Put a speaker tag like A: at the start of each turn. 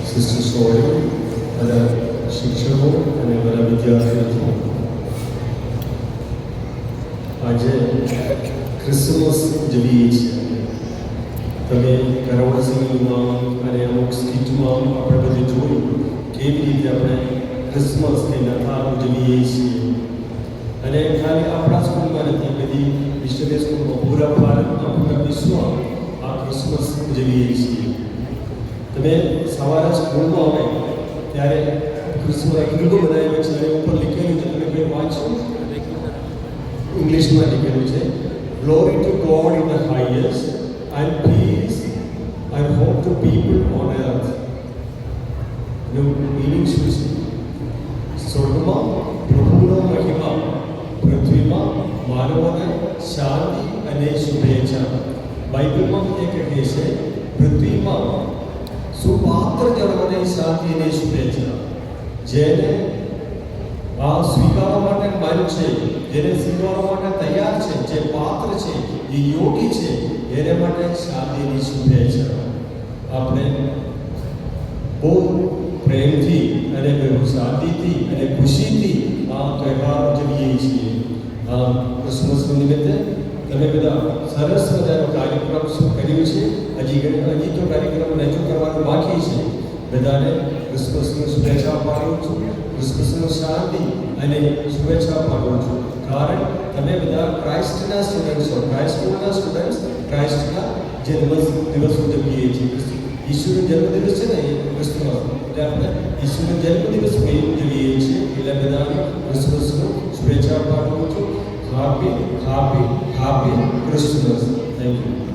A: Sister સોય, બધા શિક્ષકો અને બધા વિદ્યાર્થીઓ, આજે ક્રિસમસ ઉજવીએ છીએ. તમે કરાવડ સિંગમાં અને અમુક સ્કીટમાં આપણે બધું જોયું કેવી રીતે આપણે ક્રિસમસ કે નથાળ ઉજવીએ છીએ. અને ખાલી આપણા સ્કૂલમાં નથી, બધી મિશનરી સ્કૂલમાં પૂરા ભારતમાં પૂરા વિશ્વમાં આ ક્રિસમસ ઉજવીએ છીએ. તમે સવારે સ્કૂલમાં આવે ત્યારે ક્રિસમસ એક ગીતો બનાવ્યો છે અને ઉપર લખેલું છે, તમે કોઈ વાંચો, ઇંગ્લિશમાં લખેલું છે, glory two God in the highest and peace and hope to people on earth. નું મીનિંગ શું છે? સ્વર્ગમાં પ્રભુનો મહિમા, પૃથ્વીમાં માનવોને શાંતિ અને શુભેચ્છા. બાઇબલમાં એ કહે છે પૃથ્વીમાં સુપાત્ર જનોને શાંતિ અને શુભેચ્છા. જેને આ સ્વીકારવા માટે મન છે, જેને સ્વીકારવા માટે તૈયાર છે, જે પાત્ર છે, જે યોગી છે, એને માટે શાંતિની શુભેચ્છા. આપણે બહુ પ્રેમથી અને બહુ શાંતિથી અને ખુશીથી આ તહેવાર ઉજવીએ છીએ. આ ક્રિસમસ નિમિત્તે તમે બધા સરસ મજાનો કાર્યક્રમ શું કર્યું છે. હજી તો કાર્યક્રમ રજૂ કરવાનો બાકી છે. બધાને ક્રિસમસની શુભેચ્છા પાઠવું છું, ક્રિસમસની શાંતિ અને શુભેચ્છા પાઠવું છું. કારણ તમે બધા ક્રાઇસ્ટના સ્ટુડન્ટ્સ છો, ક્રાઇસ્ટના સ્ટુડન્ટ્સ ક્રાઇસ્ટના દિવસ ઉજવીએ છીએ. ઈશુનો જન્મદિવસ છે ને એ ક્રિસમસ, એટલે આપણે ઈશુનો જન્મદિવસ ઉજવીએ છીએ. એટલે બધાને ક્રિસમસની શુભેચ્છા પાઠવું છું. હાપી હાપી હાપી ક્રિસમસ. Thank you.